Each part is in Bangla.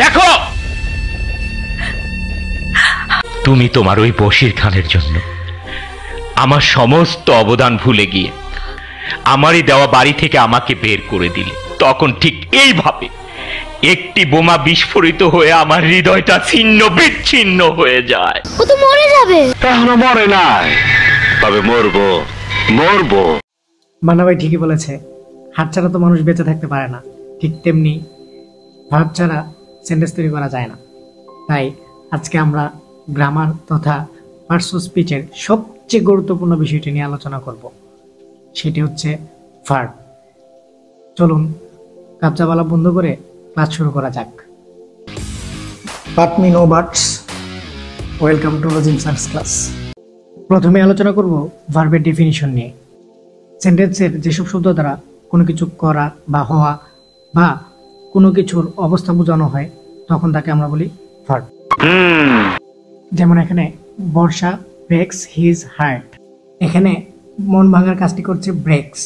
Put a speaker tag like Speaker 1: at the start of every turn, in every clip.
Speaker 1: দেখো, তুমি তোমার ওই বশির খানের জন্য আমার সমস্ত অবদান ভুলে গিয়ে আমারই দেওয়া বাড়ি থেকে আমাকে বের করে দিলে। তখন ঠিক এইভাবে একটি বোমা বিস্ফোরিত হয়ে আমার হৃদয়টা ছিন্ন বিচ্ছিন্ন হয়ে যায়।
Speaker 2: ও তো মরে যাবে।
Speaker 3: এখনো মরে নাই, তবে মরবো মরবো।
Speaker 4: মান্না ভাই ঠিকই বলেছে, হাত ছাড়া তো মানুষ বেঁচে থাকতে পারে না, ঠিক তেমনি ভার্ব ছাড়া সেন্টেন্স তৈরি করা যায় না। তাই আজকে আমরা গ্রামার তথা পার্টস অফ স্পিচের সবচেয়ে গুরুত্বপূর্ণ বিষয়টি নিয়ে আলোচনা করব, সেটি হচ্ছে ভার্ব। চলুন কাবজাবালা বন্ধ করে ক্লাস শুরু করা যাক। But me no buts, welcome to Rozin sir's class. প্রথমে আলোচনা করব ভার্বের ডেফিনিশন নিয়ে। সেন্টেন্সের যেসব শব্দ দ্বারা কোনো কিছু করা বা হওয়া বা কোনো কিছুর অবস্থা বোঝানো হয় তখন তাকে আমরা বলি ভার্ব। যেমন এখানে বর্ষা ব্রেক্স হিজ হার্ট, এখানে মন ভাঙার কাজটি করছে ব্রেক্স,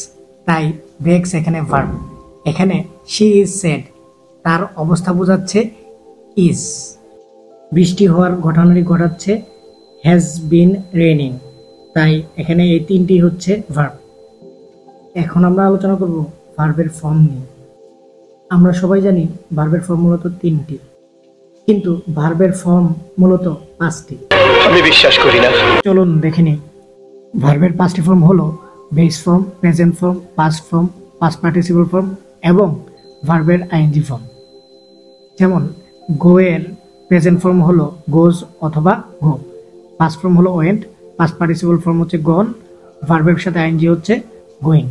Speaker 4: তাই ব্রেক্স এখানে ভার্ব। এখানে শি ইজ সেড, তার অবস্থা বোঝাচ্ছে ইজ। বৃষ্টি হওয়ার ঘটনাটি ঘটাচ্ছে হ্যাজ বিন রেনিং, তাই এখানে এই তিনটি হচ্ছে ভার্ব। এখন আমরা আলোচনা করব ভার্বের ফর্ম নিয়ে। আমরা সবাই জানি ভার্বের ফর্ম মূলত তিনটি, কিন্তু ভার্বের ফর্ম মূলত পাঁচটি।
Speaker 3: আমি বিশ্বাস করি না।
Speaker 4: চলুন দেখে নিই। ভার্বের পাঁচটি ফর্ম হলো base form, present form, past form, past participle form এবং ভার্বের আইএনজি ফর্ম। যেমন গো এর প্রেজেন্ট ফর্ম হলো গোজ অথবা গো, পাস্ট ফর্ম হলো ওয়েন্ট, পাস্ট পার্টিসিপল ফর্ম হচ্ছে গন, ভার্বের সাথে আইএনজি হচ্ছে গোয়িং।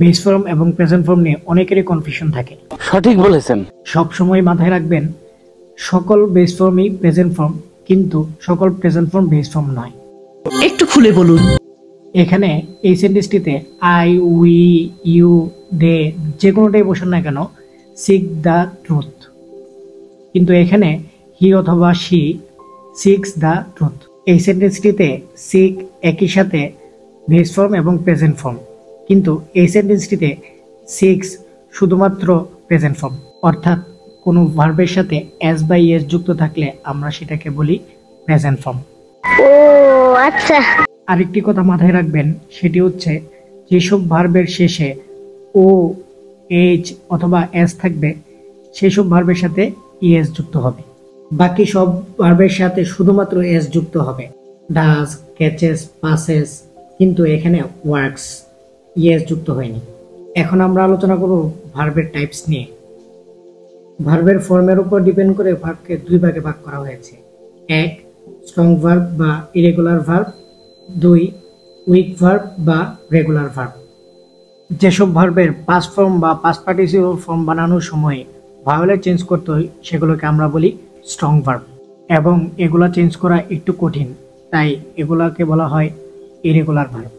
Speaker 4: বেস ফর্ম এবং প্রেজেন্ট ফর্ম নিয়ে অনেকেরই কনফিউশন থাকে।
Speaker 3: সঠিক বলেছেন।
Speaker 4: সব সময় মাথায় রাখবেন সকল বেস ফর্মই প্রেজেন্ট ফর্ম, কিন্তু সকল প্রেজেন্ট ফর্ম বেস ফর্ম নয়।
Speaker 5: একটু খুলে বলুন।
Speaker 4: এখানে এই সেন্টেন্সটিতে আই, উই, ইউ, দে যে কোনোটাই বসেন না কেন সিক দ্য ট্রুথ, কিন্তু এখানে হি অথবা শি সিক্স দ্য ট্রুথ। এই সেন্টেন্সটিতে সিক একই সাথে বেস ফর্ম এবং প্রেজেন্ট ফর্ম, কিন্তু এই সেন্টেন্সটিতে সিক্স শুধুমাত্র প্রেজেন্ট ফর্ম, অর্থাৎ কোনো ভার্বের সাথে এস বা ইএস যুক্ত থাকলে আমরা সেটাকে বলি প্রেজেন্ট ফর্ম।
Speaker 2: ও আচ্ছা।
Speaker 4: আরেকটি কথা মাথায় রাখবেন, সেটি হচ্ছে যেসব ভার্বের শেষে ও, এইচ অথবা এস থাকবে সেসব ভার্বের সাথে ইএস যুক্ত হবে, বাকি সব ভার্বের সাথে শুধুমাত্র এস যুক্ত হবে। ডাজ, ক্যাচেস, পাসেস, কিন্তু এখানে ওয়ার্কস ইএস যুক্ত হয়নি। এখন আমরা আলোচনা করব ভার্বের টাইপস নিয়ে। ভার্বের ফর্মের উপর ডিপেন্ড করে ভার্বকে দুই ভাগে ভাগ করা হয়েছে। এক, স্ট্রং ভার্ব বা ইরেগুলার ভার্ব। দুই, উইক ভার্ব বা রেগুলার ভার্ব। যেসব ভার্বের পাস্ট ফর্ম বা পাস্ট পার্টিসিপল ফর্ম বানানোর সময় ভাওয়েলের চেঞ্জ করতে হয় সেগুলোকে আমরা বলি স্ট্রং ভার্ব, এবং এগুলা চেঞ্জ করা একটু কঠিন, তাই এগুলাকে বলা হয় ইরেগুলার ভার্ব।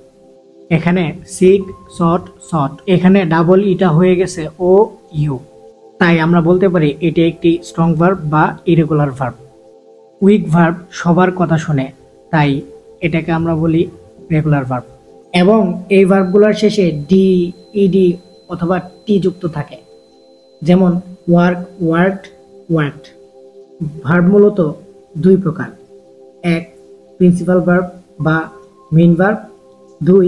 Speaker 4: এখানে সিক, শট, শট, এখানে ডাবল ইটা হয়ে গেছে ও ইউ, তাই আমরা বলতে পারি এটি একটি স্ট্রং ভার্ব বা ইরেগুলার ভার্ব। উইক ভার্ব সবার কথা শুনে, তাই এটাকে আমরা বলি রেগুলার ভার্ব, এবং এই ভার্বগুলোর শেষে ডি, ইডি অথবা টি যুক্ত থাকে। যেমন ওয়ার্ক, ওয়ার্কড, ওয়ার্কড। ভার্ব মূলত দুই প্রকার। এক, প্রিন্সিপাল ভার্ব বা মেইন ভার্ব। দুই,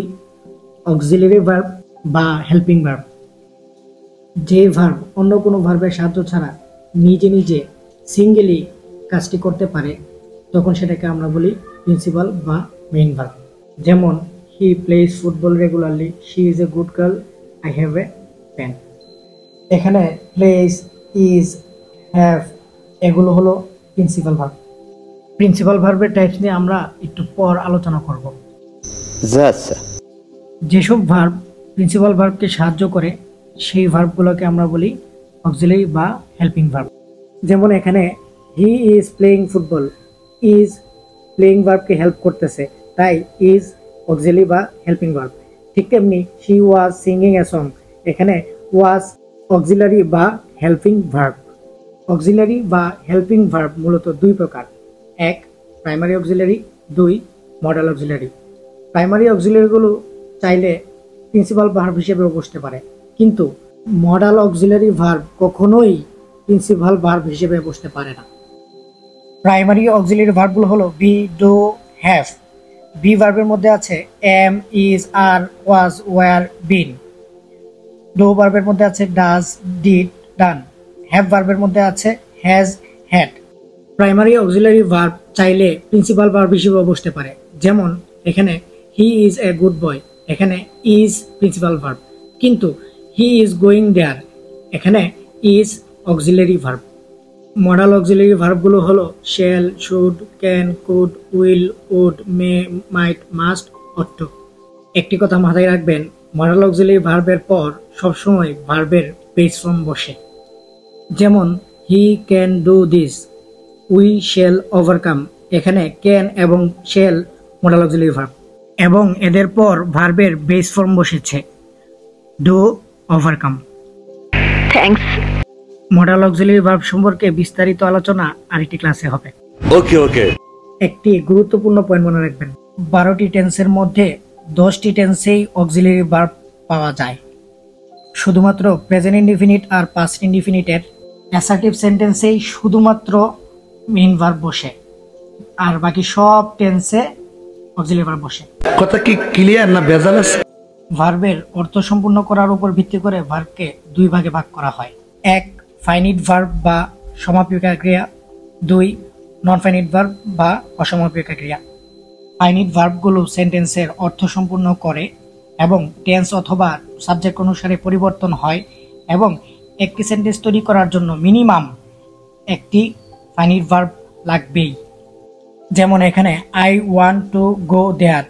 Speaker 4: অক্সিলারি ভার্ব বা হেল্পিং ভার্ব। যে ভার্ব অন্য কোনো ভার্বের সাহায্য ছাড়া নিজে নিজে সিঙ্গেলি কাজটি করতে পারে তখন সেটাকে আমরা বলি প্রিন্সিপাল বা মেইন ভার্ব। যেমন he plays football regularly, she is a good girl, I have a pen. এখানে প্লেস, ইজ, হ্যাভ এগুলো হলো প্রিন্সিপাল ভার্ব। প্রিন্সিপাল ভার্বের টাইপস নিয়ে আমরা একটু পর আলোচনা করব। যেসব ভার্ব প্রিন্সিপাল ভার্বকে সাহায্য করে সেই ভার্বগুলোকে আমরা বলি অক্সিলারি বা হেল্পিং ভার্ব। যেমন এখানে he is playing football, is playing ভার্বকে হেল্প করতেছে, তাই ইজ অক্সিলারি বা হেল্পিং ভার্ব। ঠিক তেমনি she was singing a song, এখানে ওয়াজ অক্সিলারি বা হেল্পিং ভার্ব। অক্সিলারি বা হেল্পিং ভার্ব মূলত দুই প্রকার। এক, প্রাইমারি অক্সিলারি। দুই, মডেল অক্সিলারি। প্রাইমারি অক্সিলারিগুলো চাইলে প্রিন্সিপাল ভার্ব হিসেবেও বসতে পারে, কিন্তু মডাল অক্সিলারি ভার্ব কখনোই প্রিন্সিপাল ভার্ব হিসেবে বসতে পারে না। প্রাইমারি অক্সিলারি ভার্বগুলো হলো বি, ডু, হ্যাভ। বি ভার্বের মধ্যে আছে am, is, are, was, were, been. Do ভার্বের মধ্যে আছে ডাজ, ডিড, ডান। হ্যাভ ভার্বের মধ্যে আছে has, had. Primary auxiliary verb চাইলে প্রিন্সিপাল ভার্ব হিসেবে বসতে পারে। যেমন এখানে he is a good boy, এখানে ইজ প্রিন্সিপাল ভার্ব, কিন্তু হি ইজ গোয়িং দেয়ার, এখানে is auxiliary verb. Modal auxiliary ভার্বগুলো হলো shall, should, can, could, will, would, may, might, must, ought to. একটি কথা মাথায় রাখবেন, মডাল অক্সিলারি ভার্বের পর সবসময় ভার্বের বেস ফর্ম বসে। যেমন he can do this, we shall overcome, এখানে ক্যান এবং শ্যাল মডাল অক্সিলারি ভার্ব এবং এদের পর ভার্বের বেস ফর্ম বসেছে do, overcome.
Speaker 2: Thanks.
Speaker 4: Modal auxiliary verb সম্পর্কে বিস্তারিত আলোচনা আরেকটি ক্লাসে হবে।
Speaker 3: ওকে ওকে।
Speaker 4: একটি গুরুত্বপূর্ণ পয়েন্ট মনে রাখবেন, 12টি টেন্সের মধ্যে 10টি টেন্সেই অক্সিলারি ভার্ব পাওয়া যায়। শুধুমাত্র প্রেজেন্ট ইনডিফিনিট আর পাস্ট ইনডিফিনিটের অ্যাসার্টিভ সেন্টেন্সেই শুধুমাত্র মেইন ভার্ব বসে, আর বাকি সব টেন্সে অক্সিলারি ভার্ব বসে।
Speaker 6: কথা কি ক্লিয়ার না ভেজাল আছে?
Speaker 4: ভার্বের অর্থ সম্পূর্ণ করার উপর ভিত্তি করে ভার্বকে দুই ভাগে ভাগ করা হয়। এক, ফাইনিট ভার্ব বা সমাপিকা ক্রিয়া। দুই, নন ফাইনিট ভার্ব বা অসমাপিকা ক্রিয়া। ফাইনিট ভার্বগুলো সেন্টেন্সের অর্থ সম্পূর্ণ করে এবং টেন্স অথবা সাবজেক্ট অনুসারে পরিবর্তন হয় এবং একটি সেন্টেন্স তৈরি করার জন্য মিনিমাম একটি ফাইনিট ভার্ব লাগবেই। যেমন এখানে আই ওয়ান্ট টু গো দেয়ার,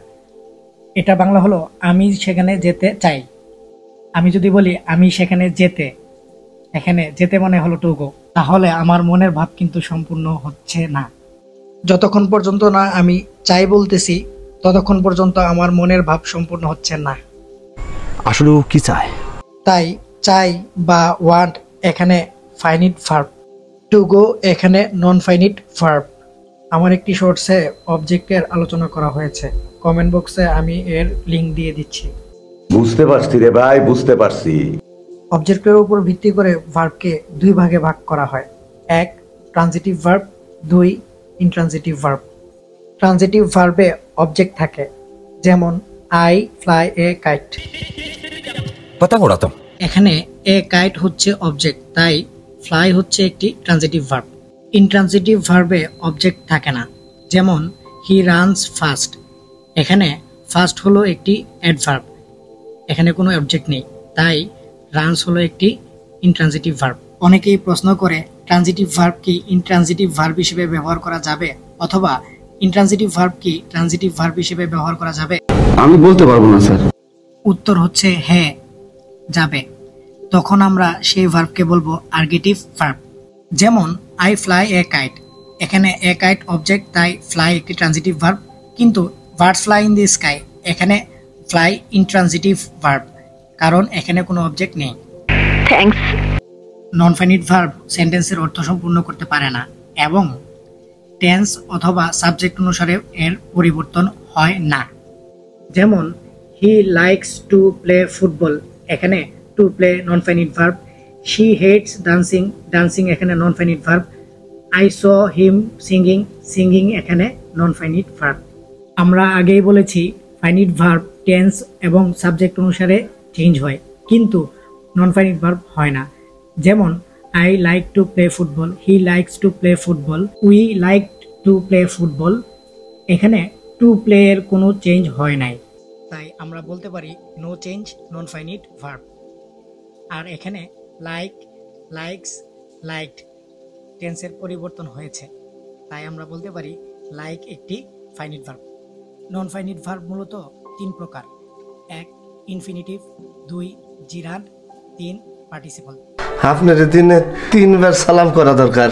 Speaker 4: এটা বাংলা হলো আমি সেখানে যেতে চাই। আমি যদি বলি আমি সেখানে যেতে, এখানে যেতে মানে হলো টু গো, তাহলে আমার মনের ভাব কিন্তু সম্পূর্ণ হচ্ছে না। যতক্ষণ পর্যন্ত না আমি চাই বলতেছি ততক্ষণ পর্যন্ত আমার মনের ভাব সম্পূর্ণ হচ্ছে না।
Speaker 6: আসলে ও কি চায়?
Speaker 4: তাই চাই বা ওয়ান্ট এখানে ফাইনিট ভার্ব, টু গো এখানে নন ফাইনিট ভার্ব। আমার একটি শর্টসে অবজেক্টের আলোচনা করা হয়েছে, কমেন্ট বক্সে আমি এর লিংক দিয়ে দিচ্ছি।
Speaker 3: বুঝতে পারছি রে ভাই, বুঝতে পারছি।
Speaker 4: অবজেক্টের উপর ভিত্তি করে ভার্বকে দুই ভাগে ভাগ করা হয়। এক, ট্রানজিটিভ ভার্ব। দুই, ইনট্রানজিটিভ ভার্ব। ট্রানজিটিভ ভার্বে অবজেক্ট থাকে, যেমন আই ফ্লাই এ কাইট। এখানে এ কাইট হচ্ছে অবজেক্ট, তাই ফ্লাই হচ্ছে একটি ট্রানজিটিভ ভার্ব। ইনট্রানজিটিভ ভার্বে অবজেক্ট থাকে না, যেমন হি রানস ফাস্ট। এখানে ফাস্ট হলো একটি অ্যাডভার্ব, এখানে কোনো অবজেক্ট নেই, তাই রানস হলো একটি ইনট্রানজিটিভ ভার্ব। অনেকেই প্রশ্ন করে ট্রানজিটিভ ভার্ব কি ইনট্রানজিটিভ ভার্ব হিসেবে ব্যবহার করা যাবে, অথবা ইনট্রানজিটিভ ভার্ব কি ট্রানজিটিভ ভার্ব হিসেবে ব্যবহার করা যাবে?
Speaker 6: আমি বলতে পারবো না স্যার।
Speaker 4: উত্তর হচ্ছে হ্যাঁ, যাবে। তখন আমরা সেই ভার্বকে বলবো আর্গেটিভ ভার্ব। যেমন আই ফ্লাই এ কাইট, এখানে এ কাইট অবজেক্ট, তাই ফ্লাই একটি ট্রানজিটিভ ভার্ব, কিন্তু birds fly in the sky, এখানে ফ্লাই ইনট্রানজিটিভ ভার্ব, কারণ এখানে কোনো অবজেক্ট নেই।
Speaker 2: থ্যাঙ্কস।
Speaker 4: নন ফাইনিট ভার্ব সেন্টেন্সের অর্থ সম্পূর্ণ করতে পারে না এবং টেন্স অথবা সাবজেক্ট অনুসারে এর পরিবর্তন হয় না। যেমন he likes to play football, এখানে to play non finite verb. She hates dancing, dancing এখানে non finite verb. I saw him singing, singing এখানে নন ফাইনিট ভার্ব। আমরা আগেই বলেছি ফাইনিট ভার্ব টেন্স এবং সাবজেক্ট অনুসারে চেঞ্জ হয়, কিন্তু নন ফাইনিট ভার্ব হয় না। যেমন I like to play football, he likes to play football, we like to play football, এখানে টু প্লে এর কোনো চেঞ্জ হয় নাই, তাই আমরা বলতে পারি no change non finite verb. আর এখানে লাইক, লাইকস, লাইকড টেন্সের পরিবর্তন হয়েছে, তাই আমরা বলতে পারি লাইক একটি ফাইনিট ভার্ব। নন ফাইনিট ভার্ব মূলত তিন প্রকার: এক, ইনফিনিটিভ; দুই, জিরান্ড; তিন, পার্টিসিপল।
Speaker 6: আপনার দিনে 3 বার সালাম করা দরকার,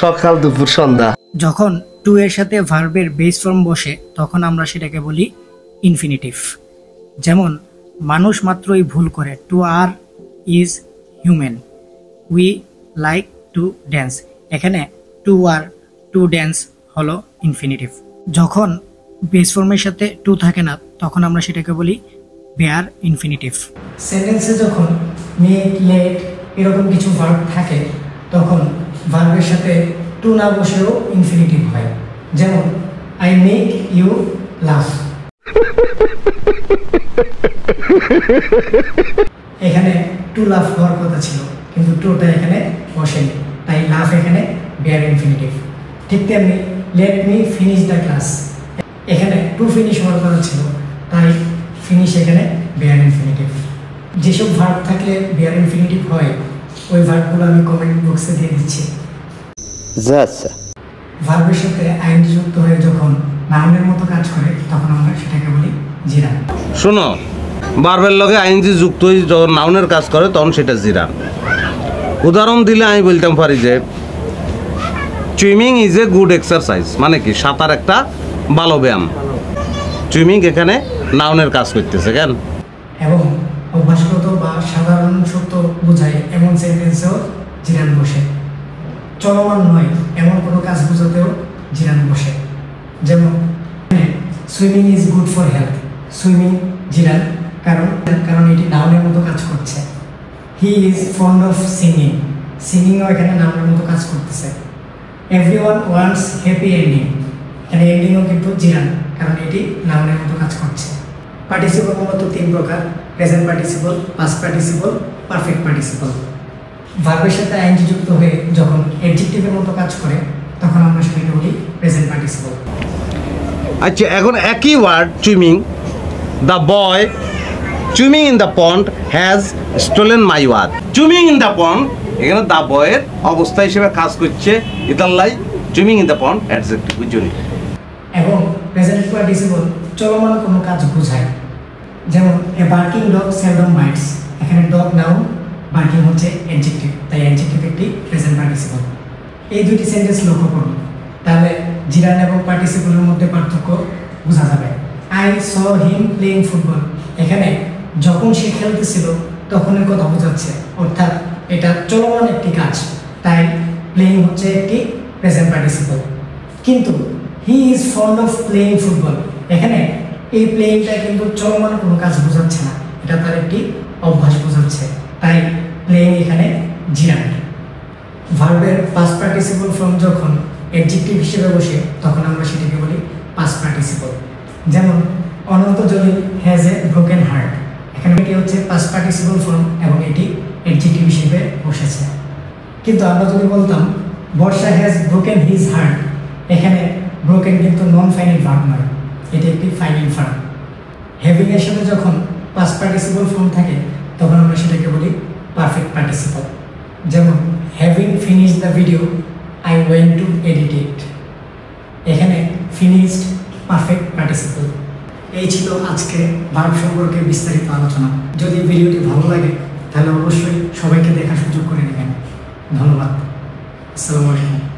Speaker 6: সকাল দুপুর সন্ধ্যা।
Speaker 4: যখন টু এর সাথে ভার্বের বেস ফর্ম বসে তখন আমরা সেটাকে বলি ইনফিনিটিভ। যেমন মানুষ মাত্রই ভুল করে, to err is human. We like to dance, এখানে টু আর টু ড্যান্স হলো ইনফিনিটিভ। যখন বেস ফর্মের সাথে টু থাকে না তখন আমরা সেটাকে বলি বেয়ার ইনফিনিটিভ। সেন্টেন্সে যখন মেক, লেট এরকম কিছু ভার্ব থাকে তখন ভার্বের সাথে টু না বসেও ইনফিনিটিভ হয়। যেমন আই মেক ইউ লাফ, এখানে টু লাফ হওয়ার কথা ছিল কিন্তু টুটা এখানে বসেনি, তাই লাফ এখানে বেয়ার ইনফিনিটিভ। ঠিক তেমনি let me finish the class, এখানে টু ফিনিশ হওয়ার কথা ছিল তাই ফিনিশ এখানে বেয়ার ইনফিনিটিভ। যেসব ভার্ব থাকলে বেয়ার ইনফিনিটিভ হয় ওই ভার্বগুলো আমি কমেন্ট বক্সে দিয়ে দিচ্ছি।
Speaker 6: আচ্ছা,
Speaker 4: ভার্বের সাথে আইএনজি যুক্ত হয়ে যখন নাউনের মতো কাজ করে তখন আমরা সেটাকে বলি জিরান।
Speaker 7: শোনো, ভার্বের লগে আইএনজি যুক্ত হয়ে যখন নাউনের কাজ করে তখন সেটা জিরান। উদাহরণ দিলে আমি বলতাম পারি যে swimming is a good exercise, মানে কি সাঁতার একটা ভালো ব্যায়াম। সুইমিং এখানে নাউনের কাজ করতেছে কেন?
Speaker 4: এবং অভ্যাসগত বা সাধারণ সত্য বোঝায় এমন সেন্টেন্সেও জিরান বসে। চলমান নয় এমন কোনো কাজ বোঝাতেও জিরান বসে। যেমন swimming is good for health, swimming gerund কারণ এটি নাউনের মতো কাজ করছে। He is fond of singing, সিঙ্গিংও এখানে নাউনের মতো কাজ করতেছে। এভরিওয়ান ওয়ান্টস হ্যাপি এন্ডিং, এখানে এন্ডিংও কিন্তু জিরান কারণ এটি নাউনের মতো কাজ করছে। পার্টিসিপল মূলত তিন প্রকার: present participle, past participle, perfect participle. ভার্বের সাথে আইএনজি যুক্ত হয়ে যখন অ্যাডজেক্টিভের মতো কাজ করে তখন আমরা সেটাকে বলি প্রেজেন্ট পার্টিসিপল।
Speaker 7: আচ্ছা, এখন একই word swimming, the boy swimming in the pond has stolen my word. Swimming in the pond এখানে দ্য বয়ের অবস্থা হিসেবে কাজ করছে, ইতাল্লাই swimming in the pond adjective বুঝলি।
Speaker 4: এবং প্রেজেন্ট পার্টিসিপল চলমান কোনো কাজ বোঝায়। যেমন a barking dog seldom bites, এখানে ডগ নাউন, বার্কিং হচ্ছে অ্যাডজেক্টিভ, তাই অ্যাডজেক্টিভ একটি প্রেজেন্ট পার্টিসিপল। এই দুটি সেন্টেন্স লক্ষ্য করুন, তাহলে জিরান এবং পার্টিসিপলের মধ্যে পার্থক্য বোঝা যাবে। I saw him playing football, এখানে যখন সে খেলতেছিল তখনের কথা বোঝাচ্ছে, অর্থাৎ এটা চলমান একটি কাজ, তাই প্লেইং হচ্ছে একটি প্রেজেন্ট পার্টিসিপল। কিন্তু হি is fond of playing football, এখানে এই প্লেইংটা কিন্তু চলমান কোনো কাজ বোঝাচ্ছে না, এটা তার একটি অভ্যাস বোঝাচ্ছে, তাই প্লেইং এখানে জিরান। ভার্বের পাস্ট পার্টিসিপল ফর্ম যখন অ্যাডজেক্টিভ হিসেবে বসে তখন আমরা সেটাকে বলি পাস্ট পার্টিসিপল। যেমন Ananta Jalil has a broken heart, এখানে এটি হচ্ছে পাস্ট পার্টিসিপল ফর্ম এবং এটি অ্যাডজেক্টিভ হিসেবে বসেছে। কিন্তু আমরা যদি বলতাম বর্ষা হ্যাজ ব্রোকেন হিজ হার্ট, এখানে ব্রোকেন কিন্তু নন ফাইনাল ভার্ব নয়, এটি একটি ফাইনাল ভার্ব। হ্যাভিং এর সাথে যখন পাস্ট পার্টিসিপল ফর্ম থাকে তখন আমরা সেটাকে বলি পারফেক্ট পার্টিসিপল। যেমন having finish the video I went to edit it, এখানে ফিনিশড পারফেক্ট পার্টিসিপল। এই ছিল আজকে ভার্ব সম্পর্কে বিস্তারিত আলোচনা। যদি ভিডিওটি ভালো লাগে তাহলে অবশ্যই সবাইকে দেখার সুযোগ করে নেবেন। ধন্যবাদ। আসসালামু আলাইকুম।